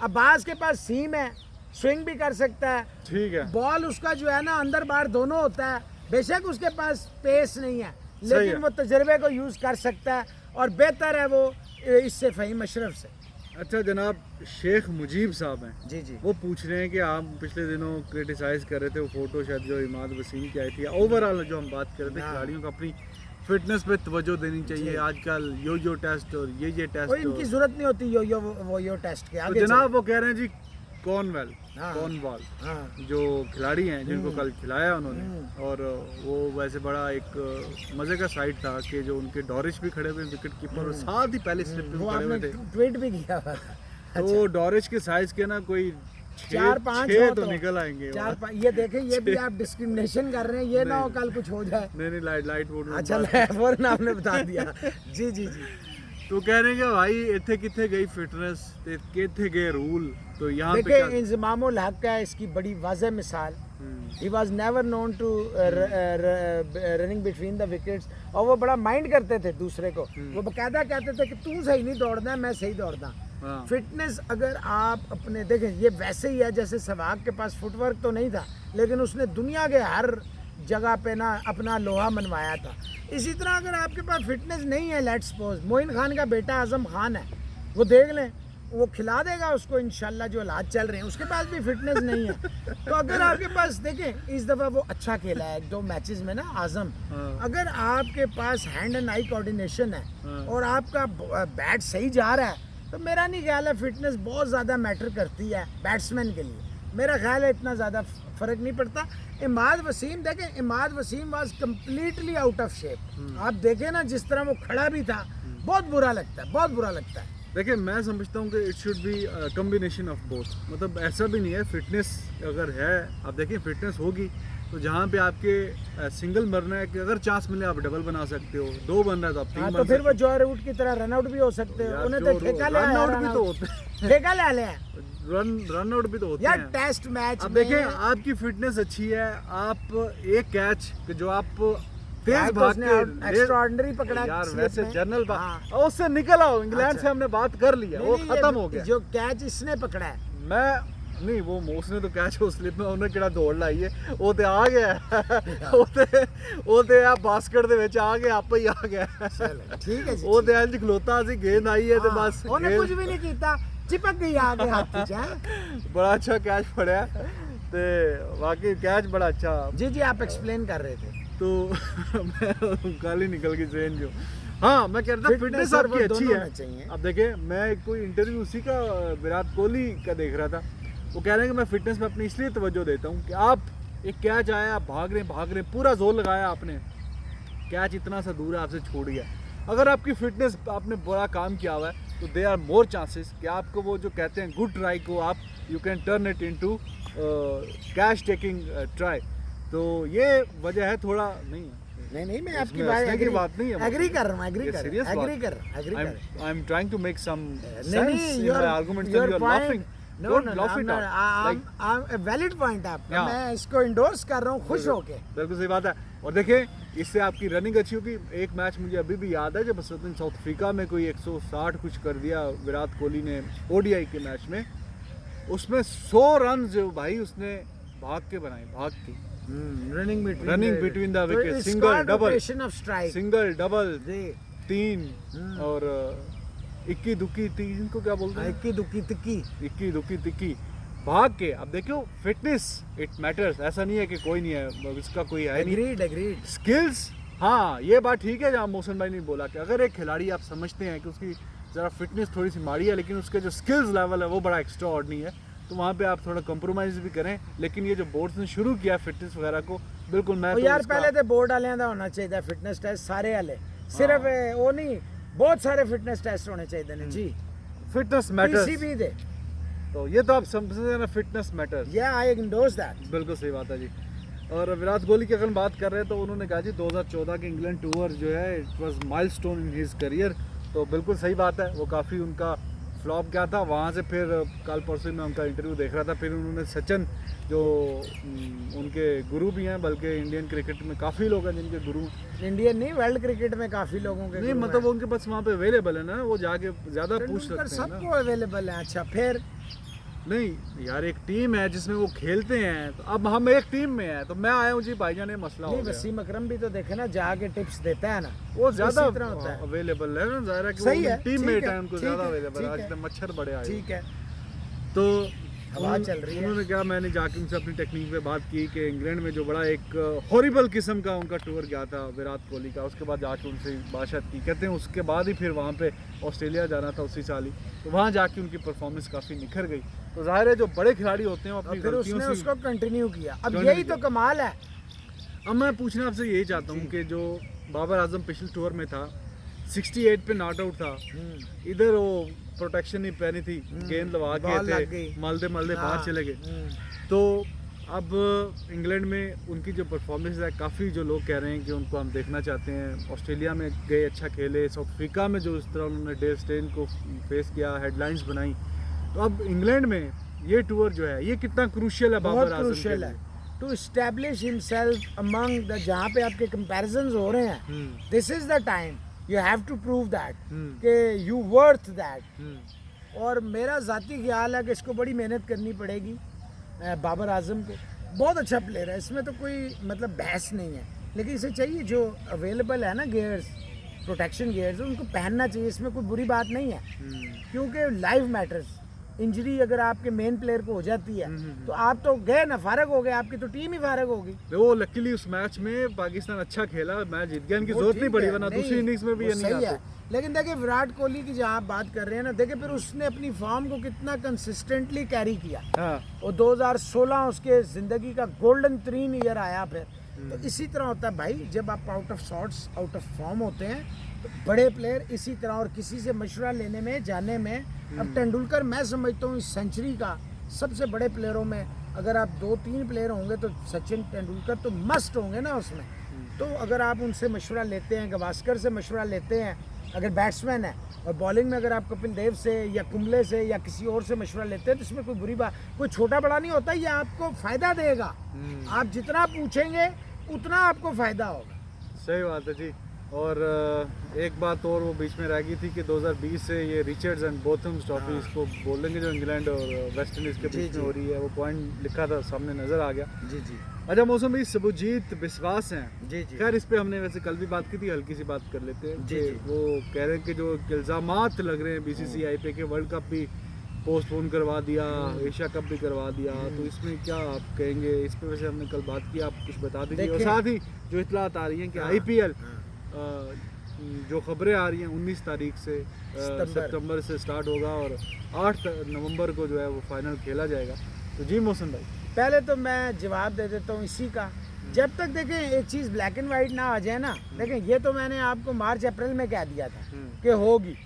अब बाज के पास सीम है, स्विंग भी कर सकता है,
ठीक है,
बॉल उसका जो है ना अंदर बाहर दोनों होता है। बेशक उसके पास पेस नहीं है,
सही
लेकिन
है।
वो तजर्बे को यूज कर सकता है और बेहतर है वो इससे फ़हीम अशरफ से।
अच्छा जनाब, शेख मुजीब साहब हैं,
जी जी
वो पूछ रहे हैं कि आप पिछले दिनों क्रिटिसाइज कर रहे थे वो फोटो शायद जो इमाद वसीम की आई थी, ओवरऑल जो हम बात कर रहे थे
हाँ।
खिलाड़ियों को अपनी फिटनेस पे तवज्जो देनी चाहिए। आजकल यो टेस्ट और ये
कोई
टेस्ट
इनकी जरूरत नहीं होती यो टेस्ट के
तो
आगे
जनाब वो कह रहे हैं जी कॉर्नवेल
हाँ।
कॉर्नवॉल
हाँ
जो खिलाड़ी हैं जिनको कल खिलाया उन्होंने, और वो वैसे बड़ा एक मज़े का साइड था कि जो उनके डॉरिश भी खड़े हुए विकेट कीपर और साथ ही पहले स्लिप पे
वो
खड़े हुए
आपने
थे।
ट्वीट भी किया हुआ था।
तो डॉरिश के साइज के ना कोई
4-5
छह
हो
तो निकल आएंगे वहाँ।
ये देखें, ये भी आप डिस्क्रिमिनेशन कर रहे हैं, ये ना हो कल कुछ हो जाए।
नहीं लाइट वोट में
अच्छा
बात-
फौरन आपने बता दिया। जी जी जी
तो कह रहे हैं कि भाई इत्थे कित्थे गई फिटनेस ते कित्थे गए रूल, तो यहाँ पे
देखिए
क्या
इंजमामुल हक है इसकी बड़ी वाज़ेह मिसाल। He was never known to running between the wickets, और वो बड़ा माइंड करते थे दूसरे को। वो बकायदा कहते थे कि तू सही नहीं दौड़ना है, मैं सही दौड़ना।
हाँ।
फिटनेस अगर आप अपने देखें, ये वैसे ही है जैसे सहवाग के पास फुटवर्क तो नहीं था, लेकिन उसने दुनिया के हर जगह पे ना अपना लोहा मनवाया था। इसी तरह अगर आपके पास फिटनेस नहीं है, लेट्स सपोज मोइन खान का बेटा आजम खान है, वो देख लें, वो खिला देगा उसको इंशाल्लाह जो हालात चल रहे हैं, उसके पास भी फिटनेस नहीं है। तो अगर आपके पास देखें, इस दफ़ा वो अच्छा खेला है 1-2 मैचेस में ना आजम।
हाँ।
अगर आपके पास हैंड एंड आई कोऑर्डिनेशन है
हाँ।
और आपका बैट सही जा रहा है, तो मेरा नहीं ख्याल है फिटनेस बहुत ज़्यादा मैटर करती है बैट्समैन के लिए। मेरा ख्याल है इतना ज़्यादा फ़र्क नहीं पड़ता। इमाद वसीम देखें, Imad Wasim was completely out of shape. आप देखें ना जिस तरह वो खड़ा भी था, बहुत बुरा लगता है, बहुत बुरा लगता है।
देखिए मैं समझता हूँ कि it should be combination of both. मतलब ऐसा भी नहीं है, फिटनेस अगर है, आप देखिए फिटनेस होगी तो जहाँ पे आपके सिंगल मरना है कि अगर चांस मिले आप डबल बना सकते हो, 2 बन रहा है तो आप 3
हाँ,
बन
तो फिर वो
सकते
जॉय रूट की तरह रन आउट भी हो सकते
हो।
हैं।
यार,
उन्हें
जो
तो ठेका ले
रन
आया,
आउट भी तो होते हैं,
ठेका ले लिया है।
रन आउट भी तो होते
यार
हैं।
टेस्ट मैच
अब देखिए आपकी फिटनेस अच्छी है, आप एक कैच जो आप तेज भाग के
एक्स्ट्राऑर्डिनरी पकड़ा
यार
स्लिप
वैसे
में।
जनरल
हाँ।
उससे निकल आओ, इंग्लैंड
अच्छा।
से हमने बात कर लिया, वो
नहीं,
खत्म
ये
हो गया।
जो कैच इसने पकड़ा है,
मैं नहीं वो उसने तो कैच हो स्लिप में ਉਹਨੇ ਕਿਹੜਾ ਦੌੜ ਲਾਈ ਹੈ, ਉਹ ਤੇ ਆ ਗਿਆ ਉਹ ਤੇ ਆ ਬਾਸਕਟ ਦੇ ਵਿੱਚ ਆ ਗਿਆ, ਆਪੇ ਹੀ ਆ ਗਿਆ।
चलो ठीक है जी।
ਉਹ ਤੇ ਇੰਜ ਖਲੋਤਾ ਸੀ, ਗੇਂਦ ਆਈ ਹੈ ਤੇ
हाँ,
ਬਸ
उन्हें
गेंद-
कुछ भी नहीं किया, चिपक गई आगे हाथ से।
बड़ा अच्छा कैच फड़िया ते वाकई कैच बड़ा अच्छा।
जी जी आप एक्सप्लेन कर रहे थे।
तो मैं गाली निकल गई ट्रेन जो। हाँ मैं कह रहा था
Fitness
फिटनेस
और
आपकी
वो
अच्छी
दोनों
है।
होना चाहिए।
अब देखे मैं कोई इंटरव्यू उसी का विराट कोहली का देख रहा था, वो कह रहे हैं कि मैं फिटनेस पे अपनी इसलिए तवज्जो देता हूँ कि आप एक कैच आया, आप भाग रहे पूरा जोर लगाया आपने, कैच इतना सा दूर है आपसे छूट गया। अगर आपकी फिटनेस आपने बड़ा काम किया हुआ है तो दे आर मोर चांसेस कि आपको वो जो कहते हैं गुड ट्राई को आप you can turn it into catch taking try. तो ये वजह है थोड़ा नहीं
नहीं मैं आपकी
इसमें हंसने की
बात
बात नहीं है,
एग्री कर रहा हूँ, एग्री
ये
कर
serious बात
एग्री कर एग्री कर
I am trying to make some
नहीं
sense in my arguments and you are laughing.
No
don't
no
laugh it out.
Valid point है आपका,
Yeah.
मैं इसको इंडोर्स कर रहा हूँ खुश होके।
बिल्कुल सही बात है। और देखिए इससे आपकी रनिंग अच्छी होगी। एक मैच मुझे अभी भी याद है जब असदुद्दीन साउथ अफ्रीका में कोई 160 कुछ कर दिया विराट कोहली ने ओडीआई के मैच में, उसमें 100 रन जो भाई उसने भाग के बनाए, भाग के
running
between the wicket, single double
of strike.
Single double
जी
3 और इक्की दुक्की 3 को क्या बोलते हैं,
इक्की दुक्की तिक्की।
इक्की दुक्की तिक्की भाग के। अब देखो फिटनेस इट मैटर्स, ऐसा नहीं है कि कोई नहीं है, इसका कोई है नहीं।
Agreed agreed.
स्किल्स, हाँ ये बात ठीक है जहाँ मोहसिन भाई ने बोला कि अगर एक खिलाड़ी आप समझते हैं कि उसकी ज़रा फिटनेस थोड़ी सी माड़ी है लेकिन उसके जो स्किल्स लेवल है वो बड़ा एक्स्ट्रा ऑर्डिनरी है, तो वहाँ पे आप थोड़ा कंप्रोमाइज़ भी करें। लेकिन ये जो बोर्ड्स ने शुरू किया फिटनेस वगैरह को, बिल्कुल मैं
ਉਹ
तो
ਯਾਰ
इसका-
ਪਹਿਲੇ ਤੇ ਬੋਰਡ ਵਾਲਿਆਂ ਦਾ ਹੋਣਾ ਚਾਹੀਦਾ ਫਿਟਨੈਸ ਟੈਸਟ ਸਾਰੇ ਵਾਲੇ, ਸਿਰਫ ਉਹ ਨਹੀਂ, ਬਹੁਤ ਸਾਰੇ ਫਿਟਨੈਸ ਟੈਸਟ ਹੋਣੇ ਚਾਹੀਦੇ ਨੇ ਜੀ।
फिटनेस मैटर्स,
पीसीबी दे,
तो ये तो आप समझते ना फिटनेस मैटर्स।
या आई एंडोर्स दैट।
बिल्कुल सही बात है जी। और विराट कोहली की अगर हम बात कर रहे हैं तो उन्होंने कहा जी 2014 के इंग्लैंड टूर जो है it was milestone in his career, तो बिल्कुल सही बात है। वो काफ़ी उनका फ्लॉप गया था, वहाँ से फिर कल परसों में उनका इंटरव्यू देख रहा था, फिर उन्होंने सचिन जो उनके गुरु भी हैं, बल्कि इंडियन क्रिकेट में काफ़ी लोग हैं जिनके गुरु
इंडियन नहीं, वर्ल्ड क्रिकेट में काफी लोगों के
नहीं,
गुरु
मतलब
हैं।
उनके पास वहाँ पे अवेलेबल है ना, वो जाके ज़्यादा पूछ
तेंदुलकर
सकते हैं ना।
सबको अवेलेबल है। अच्छा फिर
नहीं यार, एक टीम है जिसमें वो खेलते हैं, तो अब हम एक टीम में हैं, तो मैं आया हूँ जी भाईजान, ये मसला हो
नहीं,
गया।
वसीम अकरम भी तो देखे ना, जाके टिप्स देता है ना,
वो ज़्यादा
इसी तरह होता है।
अवेलेबल है ना, ज़ाहिर है कि
सही
वो
है,
टीम
ठीक
मेट
है,
है, उनको
ठीक
ज़्यादा
है,
अवेलेबल है।
ठीक
आज
है।
तक मच्छर बड़े आए
ठीक है,
तो
हवा चल रही है।
उन्होंने क्या, मैंने जाके उनसे अपनी टेक्निक पे बात की कि इंग्लैंड में जो बड़ा एक हॉरिबल किस्म का उनका टूर गया था विराट कोहली का, उसके बाद जाके उनसे बातचीत की। कहते हैं उसके बाद ही फिर वहाँ पे ऑस्ट्रेलिया जाना था उसी साल ही, तो वहाँ जाके उनकी परफॉर्मेंस काफ़ी निखर गई। तो जाहिर है जो बड़े खिलाड़ी होते हैं वो अपनी
फिर
गलतियों
उसने
से।
उसको कंटिन्यू किया। अब
Continue
यही तो
किया।
कमाल है।
अब मैं पूछना आपसे यही चाहता हूँ कि जो बाबर आजम पिछले टूर में था, 68 पे नॉट आउट था, इधर वो प्रोटेक्शन नहीं पहनी थी, गेंद लगा
बॉल लग
के
गई।
थे, मलदे मलदे बाहर
हाँ,
चले गए। तो अब इंग्लैंड में उनकी जो परफॉर्मेंस है, काफ़ी जो लोग कह रहे हैं कि उनको हम देखना चाहते हैं। ऑस्ट्रेलिया में गए, अच्छा खेले, साउथ अफ्रीका में जो इस तरह उन्होंने डेव स्टेन को फेस किया, हेडलाइंस बनाई, तो अब इंग्लैंड में ये टूर जो है ये कितना क्रूशियल है
बहुत
बाबर आजम के
क्रूशियल है
लिए।
To establish himself among the, जहाँ पे आपके कंपैरिजंस हो रहे हैं, this is the time you have to prove that कि यू वर्थ दैट। और मेरा ज़ाती ख्याल है कि इसको बड़ी मेहनत करनी पड़ेगी बाबर आजम को। बहुत अच्छा प्लेयर है, इसमें तो कोई मतलब बहस नहीं है, लेकिन इसे चाहिए जो अवेलेबल है ना गियर्स, प्रोटेक्शन गियर्स, उनको पहनना चाहिए। इसमें कोई बुरी बात नहीं है, क्योंकि लाइफ मैटर्स। इंजरी अगर आपके मेन प्लेयर को हो जाती है तो आप तो गए ना, फारग हो गए, आपकी तो टीम ही फारग होगी।
वो लकीली उस मैच में पाकिस्तान अच्छा खेला, मैच जीत गया, इनकी
वो
जरूरत
ठीक
नहीं पड़ी,
है,
वरना
नहीं,
दूसरी इनिंग्स में भी
वो
ये नहीं
सही
आते।
है। लेकिन देखिए विराट कोहली की जहाँ आप बात कर रहे हैं ना, देखिए फिर उसने अपनी फॉर्म को कितना कंसिस्टेंटली कैरी किया।
हाँ,
और 2016 उसके जिंदगी का गोल्डन तरीन ईयर आया फिर। तो इसी तरह होता है भाई, जब आप out of shots, out of form होते हैं, तो बड़े प्लेयर इसी तरह, और किसी से मशवरा लेने में, जाने में। अब तेंदुलकर मैं समझता हूँ इस सेंचुरी का सबसे बड़े प्लेयरों में, अगर आप 2-3 प्लेयर होंगे तो सचिन तेंदुलकर तो मस्ट होंगे ना उसमें। तो अगर आप उनसे मशवरा लेते हैं, गवास्कर से मशवरा लेते हैं अगर बैट्समैन है, और बॉलिंग में अगर आप कपिल देव से या कुंबले से या किसी और से मशवरा लेते हैं, तो इसमें कोई बुरी बात, कोई छोटा बड़ा नहीं होता, ये आपको फ़ायदा देगा। आप जितना पूछेंगे उतना आपको फ़ायदा होगा।
सही बात है जी। और एक बात और वो बीच में रह गई थी कि 2020 से ये रिचर्ड्स एंड बोथम्स ट्रॉफी इसको बोलेंगे, जो इंग्लैंड और वेस्ट इंडीज़ के बीच में हो रही है, वो पॉइंट लिखा था, सामने नज़र आ गया।
जी जी
अच्छा मौसम भाई, सबुजीत बिस्वास हैं,
जी जी
खैर इस पे हमने वैसे कल भी बात की थी, हल्की सी बात कर लेते हैं
जी,
कि
जी।
वो कह रहे हैं कि जो इल्ज़ामात लग रहे हैं बीसीसीआई पे कि वर्ल्ड कप भी पोस्टपोन करवा दिया, एशिया कप भी करवा दिया, तो इसमें क्या आप कहेंगे? इस पे वैसे हमने कल बात की, आप कुछ बता दीजिए। और
देखिए-
साथ ही जो इतलात आ रही हैं कि
हाँ,
आईपीएल
हाँ।
जो खबरें आ रही हैं 19 तारीख से सितंबर से स्टार्ट होगा और 8 नवंबर को जो है वो फाइनल खेला जाएगा। तो जी मोहसिन भाई,
पहले तो मैं जवाब दे देता हूँ इसी का। जब तक देखें एक चीज़ ब्लैक एंड वाइट ना आ जाए ना, देखें ये तो मैंने आपको मार्च अप्रैल में कह दिया था कि होगी।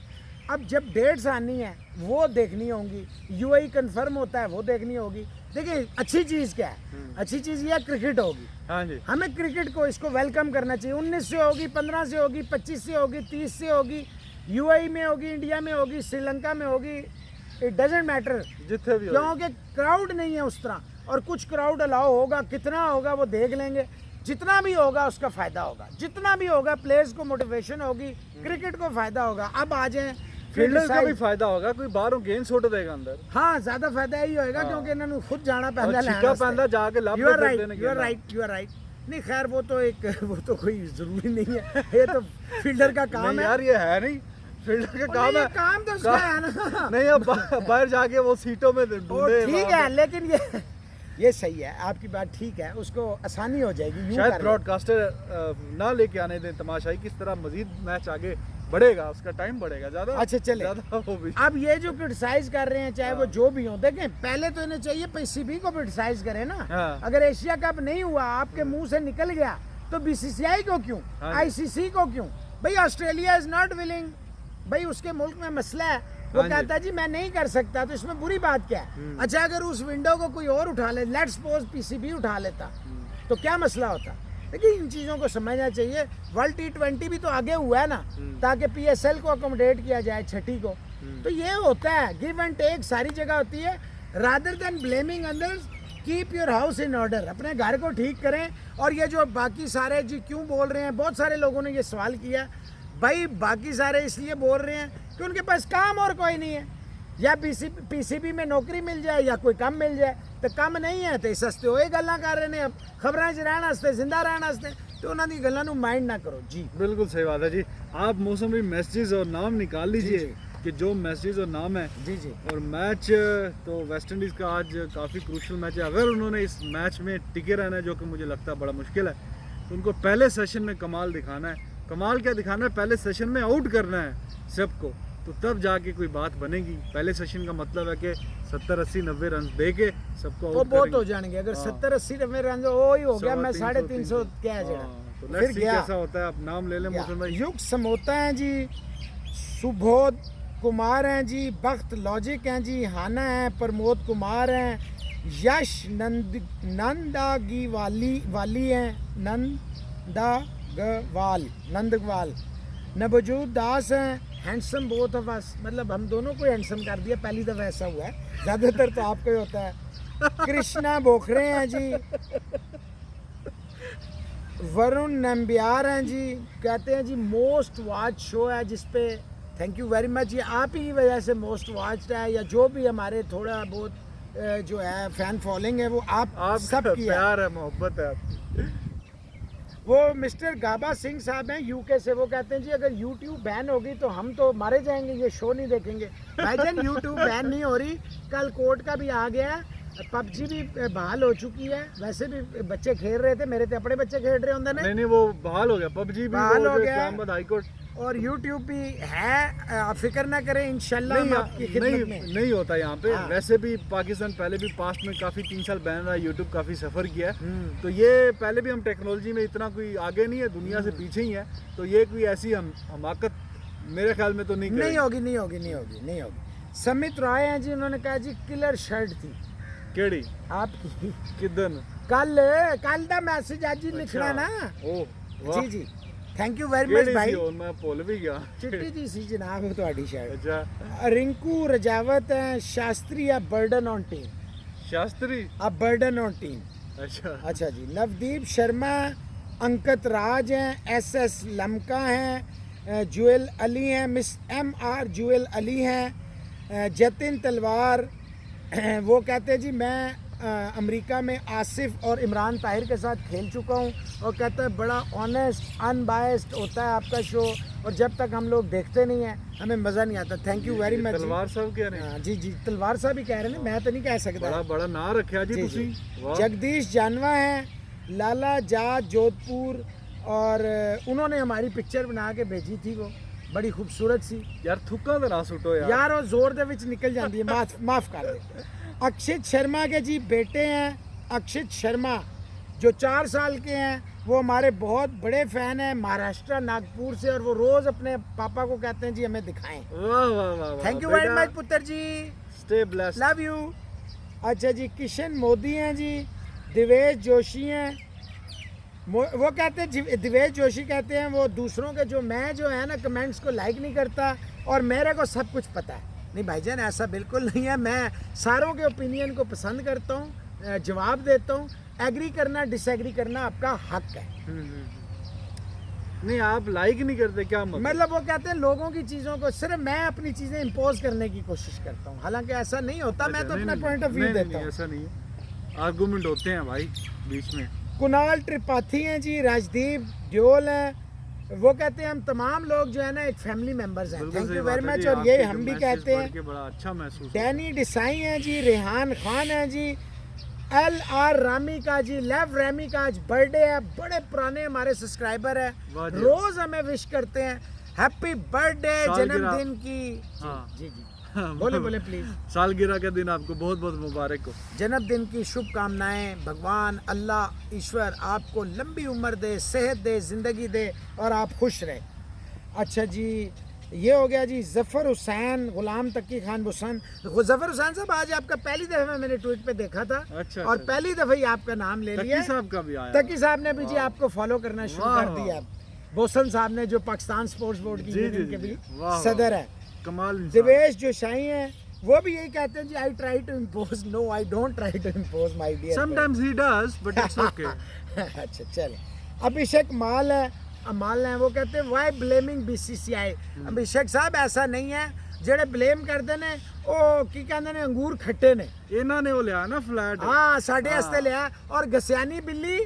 अब जब डेट्स आनी है वो देखनी होंगी, यूएई कंफर्म होता है वो देखनी होगी। देखिए अच्छी चीज़ क्या है, अच्छी चीज़ ये क्रिकेट होगी।
हाँ जी,
हमें क्रिकेट को इसको वेलकम करना चाहिए। 19 से होगी, 15 से होगी, 25 से होगी, 30 से होगी, यूएई में होगी, इंडिया में होगी, श्रीलंका में होगी, इट डजेंट मैटर,
जितने भी हो
क्योंकि क्राउड नहीं है उस तरह। और कुछ क्राउड अलाउ होगा, कितना होगा वो देख लेंगे। जितना भी होगा उसका फ़ायदा होगा, जितना भी होगा प्लेयर्स को मोटिवेशन होगी, क्रिकेट को फ़ायदा होगा। अब आ जाए
फील्डर का भी फायदा होगा, कोई बाहरों गेंद छोड़ देगा अंदर।
हाँ, ज़्यादा फायदा यही होएगा, क्योंकि इन्होंने खुद जाना पैदा
छिक्का पैंदा जाके लाभ
यू आर राइट। नहीं खैर वो तो कोई ज़रूरी नहीं है, ये तो फील्डर का काम है
यार, ये है नहीं फील्डर का काम है,
काम तो उसका है ना।
नहीं अब बाहर जाके वो सीटों में ढूंढे।
ठीक है, लेकिन ये सही है, आपकी बात ठीक है, उसको आसानी हो जाएगी। यूं
शायद
कर ले।
ब्रॉडकास्टर ना लेके आने दें तमाशाई, किस तरह मजीद मैच आगे बढ़ेगा, उसका टाइम बढ़ेगा ज़्यादा।
अच्छा चले,
ज़्यादा वो भी।
अब ये जो क्रिटिसाइज कर रहे हैं, चाहे वो जो भी हो, देखें पहले तो इन्हें चाहिए पीसीबी को क्रिटिसाइज करें ना।
हाँ।
अगर एशिया कप नहीं हुआ, आपके मुंह से निकल गया, तो बीसीसीआई को क्यों,
हाँ।
आईसीसी को क्यों? भाई ऑस्ट्रेलिया इज नॉट विलिंग, भाई उसके मुल्क में मसला है, वो
हाँ जी।
कहता है जी मैं नहीं कर सकता, तो इसमें बुरी बात क्या है? अच्छा अगर उस विंडो को कोई और उठा ले, लेट्स सपोज पीसीबी उठा लेता, तो क्या मसला होता? देखिए इन चीज़ों को समझना चाहिए। वर्ल्ड T20 भी तो आगे हुआ है ना, ताकि PSL को अकोमोडेट किया जाए, छठी को। तो ये होता है, गिव एंड टेक सारी जगह होती है, rather than blaming others keep your house in order, अपने घर को ठीक करें। और ये जो बाकी सारे जी क्यों बोल रहे हैं, बहुत सारे लोगों ने ये सवाल किया भाई, बाकी सारे इसलिए बोल रहे हैं कि उनके पास काम और कोई नहीं है, या पीसीबी में नौकरी मिल जाए या कोई काम मिल जाए, तो काम नहीं है तो इस हस्ते होए गल्लां कर रहे ने, खबरां च रहण वास्ते, जिंदा रहण वास्ते, तो उन्हां दी गल्लां नूं माइंड ना करो जी।
बिल्कुल सही बात है जी। आप मौसम भी मैसेजेस और नाम निकाल लीजिए
जी।
कि जो मैसेजेस और नाम है।
जी जी
और मैच तो वेस्ट इंडीज़ का आज काफ़ी क्रूशल मैच है। अगर उन्होंने इस मैच में टिके रहना है, जो कि मुझे लगता है बड़ा मुश्किल है, तो उनको पहले सेशन में कमाल दिखाना है। कमाल क्या दिखाना है, पहले सेशन में आउट करना है सबको, तो तब जाके कोई बात बनेगी। पहले सेशन का मतलब है कि 70, 80, 90 रन दे के सबको
वो
आउट
बहुत हो जाएंगे। अगर
हाँ।
70, 80 रन रन वो ही हो गया, मैं
350,
350 क्या है जरा,
तो
फिर
लेट्स सी
गया।
कैसा होता है। आप नाम ले लें मौसम भाई।
युग समोता हैं जी, सुबोध कुमार हैं जी, बख्त लॉजिक हैं जी, हाना है, प्रमोद कुमार हैं, यश नंदागी वाली हैं, नंदगवाल, नवजोत दास हैं, हैंडसम बोथ ऑफ अस, मतलब हम दोनों को हैंडसम कर दिया, पहली दफ़ा ऐसा हुआ है, ज़्यादातर तो आपको ही होता है। कृष्णा बोखरे हैं जी, वरुण नंबियार हैं जी, कहते हैं जी मोस्ट वॉच शो है जिसपे, थैंक यू वेरी मच, ये आप ही की वजह से मोस्ट वॉच्ड है, या जो भी हमारे थोड़ा बहुत जो है फैन फॉलोइंग है वो आप सब की है।
प्यार है, मोहब्बत है आपकी।
वो मिस्टर गाबा सिंह साहब हैं यूके से, वो कहते हैं जी अगर यूट्यूब बैन होगी तो हम तो मारे जाएंगे, ये शो नहीं देखेंगे। भाईजान यूट्यूब बैन नहीं हो रही, कल कोर्ट का भी आ गया है, पबजी भी बहाल हो चुकी है, वैसे भी बच्चे खेल रहे थे, मेरे तो अपने बच्चे खेल रहे होंगे
नहीं वो बहाल हो गया, पबजी भी
बहाल हो गया।
इस्लामाबाद हाई कोर्ट,
और यूट्यूब भी है, आप फिक्र ना करें, इंशाल्लाह हम आपकी खिदमत में।
नहीं होता यहाँ पे।
हाँ।
वैसे भी पाकिस्तान पहले भी पास्ट में काफ़ी 3 साल बैन रहा है, यूट्यूब काफ़ी सफ़र किया है, तो ये पहले भी हम टेक्नोलॉजी में इतना कोई आगे नहीं है, दुनिया से पीछे ही है, तो ये कोई ऐसी हमाकत मेरे ख्याल में तो नहीं
होगी। समित राय हैं जी, उन्होंने कहा जी किलर शर्ट थी
केड़ी
आपकी
किदन
कल दा मैसेज आज ही लिखना ना।
ओह
जी जी, थैंक यू वेरी मच भाई।
मैं भुल भी गया।
चिट्टी जी सी जनाब ਤੁਹਾਡੀ शर्ट।
अच्छा
रिंकू रजावत हैं, Shastri a burden on team,
Shastri
a burden on team.
अच्छा
अच्छा जी, नवदीप शर्मा, अंकित राज हैं, SS लमका हैं, जुएल अली हैं, मिस MR जुएल अली हैं, जतिन तलवार, वो कहते हैं जी मैं अमेरिका में आसिफ और इमरान ताहिर के साथ खेल चुका हूँ, और कहता है बड़ा ऑनेस्ट अनबायस्ड होता है आपका शो, और जब तक हम लोग देखते नहीं हैं हमें मज़ा नहीं आता। Thank you very much.
तलवार साहब कह रहे हैं?
जी जी, तलवार साहब ही कह रहे हैं, मैं तो नहीं कह सकता।
बड़ा ना रखा जी तुसी। वाह।
जगदीश जानवा हैं, लाला जाट जोधपुर, और उन्होंने हमारी पिक्चर बना के भेजी थी, वो बड़ी खूबसूरत सी।
यार थुक्का तो ना सुटो
यार वो जोर दे विच निकल जाती है, माफ कर दे। अक्षित शर्मा के जी बेटे हैं, अक्षित शर्मा जो 4 साल के हैं, वो हमारे बहुत बड़े फैन हैं, महाराष्ट्र नागपुर से, और वो रोज अपने पापा को कहते हैं जी हमें दिखाएं।
वाह वाह वाह,
थैंक यू वेरी मच पुत्र जी,
स्टे ब्लेस्ड,
लव यू। अच्छा जी, किशन मोदी हैं जी, दिवेश जोशी हैं, वो कहते हैं दिवेश जोशी कहते हैं वो दूसरों के जो है ना कमेंट्स को लाइक नहीं करता, और मेरे को सब कुछ पता है। नहीं भाईजान, ऐसा बिल्कुल नहीं है, मैं सारों के ओपिनियन को पसंद करता हूँ, जवाब देता हूँ, एग्री करना डिसएग्री करना आपका हक है।
नहीं आप लाइक नहीं करते क्या
मतलब वो कहते हैं लोगों की चीज़ों को, सिर्फ मैं अपनी चीज़ें इम्पोज करने की कोशिश करता हूँ, हालांकि ऐसा नहीं होता। मैं तो अपना पॉइंट ऑफ व्यू देता हूँ,
ऐसा नहीं है, आर्गुमेंट होते हैं भाई बीच में।
कुणाल त्रिपाठी हैं जी, राजदीप ड्योल हैं, वो कहते हैं हम तमाम लोग जो है ना एक फैमिली मेंबर्स हैं। Thank you very much. और ये हम भी कहते हैं,
बड़ा अच्छा महसूस।
डैनी डिसाई हैं जी, रेहान खान हैं जी, LR रामी का जी, लेव रामी का आज बर्थडे है, बड़े पुराने हमारे सब्सक्राइबर है, रोज हमें विश करते हैं हैप्पी बर्थडे जन्मदिन की। जी जी बोले प्लीज।
सालगिरह के दिन आपको बहुत बहुत मुबारक हो,
जन्मदिन की शुभकामनाएं। भगवान अल्लाह ईश्वर आपको लंबी उम्र दे, सेहत दे, जिंदगी दे, और आप खुश रहे। अच्छा जी, ये हो गया जी। जफ़र हुसैन, गुलाम तकी खान हुसैन, जफ़र हुसैन साहब आज आपका पहली दफ़ा मैंने ट्वीट पे देखा था।
अच्छा,
और पहली दफ़ा ही आपका नाम ले लिया।
तकी साहब का भी आया,
तकी साहब ने भी जी आपको फॉलो करना शुरू कर दिया। बोसन साहब ने, जो पाकिस्तान स्पोर्ट्स बोर्ड की यूनियन के भी सदर है।
कमाल।
दिवेश जोशाई हैं, वो भी यही कहते हैं जी I try to impose, no I don't try to impose my dear.
Sometimes he does but it's okay.
अच्छा चले, अभिषेक माल है वो कहते हैं वाई ब्लेमिंग बीसीसीआई। अभिषेक साहब ऐसा नहीं है, ਜਿਹੜੇ ਬਲੇਮ ਕਰਦੇ ਨੇ ਉਹ ਕੀ ਕਹਿੰਦੇ ਨੇ ਅੰਗੂਰ ਖੱਟੇ ਨੇ।
ਇਹਨਾਂ ਨੇ ਉਹ ਲਿਆ ਨਾ ਫਲੈਟ,
ਹਾਂ ਸਾਡੇ ਵਾਸਤੇ ਲਿਆ, ਔਰ ਗਸਿਆਨੀ ਬਿੱਲੀ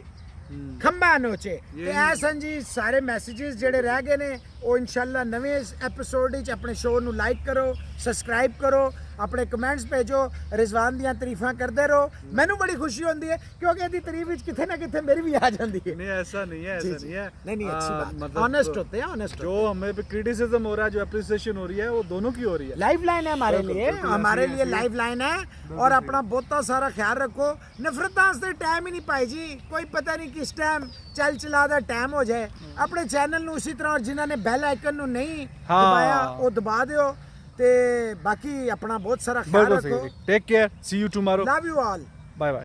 ਖੰਭਾ ਨੋਚੇ। ਤੇ ਐ ਸਨ ਜੀ ਸਾਰੇ ਮੈਸੇजेस ਜਿਹੜੇ ਰਹਿ ਗਏ ਨੇ ਉਹ ਇਨਸ਼ਾਅੱਲਾ ਨਵੇਂ ਐਪੀਸੋਡ ਵਿੱਚ ਆਪਣੇ ਸ਼ੋਅ ਨੂੰ ਲਾਈਕ ਕਰੋ, ਸਬਸਕ੍ਰਾਈਬ ਕਰੋ, ਆਪਣੇ ਕਮੈਂਟਸ ਭੇਜੋ, ਰਿਜ਼ਵਾਨ ਦੀਆਂ ਤਾਰੀਫਾਂ ਕਰਦੇ ਰਹੋ। ਮੈਨੂੰ ਬੜੀ ਖੁਸ਼ੀ ਹੁੰਦੀ ਹੈ ਕਿਉਂਕਿ ਇਹਦੀ ਤਾਰੀਫ ਵਿੱਚ ਕਿਤੇ ਨਾ ਕਿਤੇ ਮੇਰੀ ਵੀ ਆ ਜਾਂਦੀ है।
नहीं ऐसा नहीं है, ऐसा नहीं है।
नहीं अच्छी बात,
मतलब
ऑनेस्ट होते हैं, ऑनेस्ट।
जो हमें पे क्रिटिसिज्म हो रहा है, जो अप्रिसिएशन हो रही है, वो दोनों की हो रही है।
लाइफ लाइन है हमारे
बिल्कुल,
लिए,
बिल्कुल
हमारे
ऐसी
लिए
है।
लाइफ लाइन है। और अपना बहुता सारा ख्याल रखो। नफरतां से टाइम ही नहीं पाई जी, कोई पता नहीं किस टाइम चल चला दा टाइम हो जाए। अपने चैनल ਨੂੰ ਉਸੇ ਤਰ੍ਹਾਂ, ਜਿਨ੍ਹਾਂ ਨੇ ਬੈਲ ਆਈਕਨ ਨੂੰ ਨਹੀਂ ਦਬਾਇਆ ਉਹ ਦਬਾ ਦਿਓ। ਤੇ ਬਾਕੀ ਆਪਣਾ ਬਹੁਤ ਸਾਰਾ ਖਿਆਲ ਰੱਖੋ।
Take care, see you tomorrow,
love you all,
bye bye.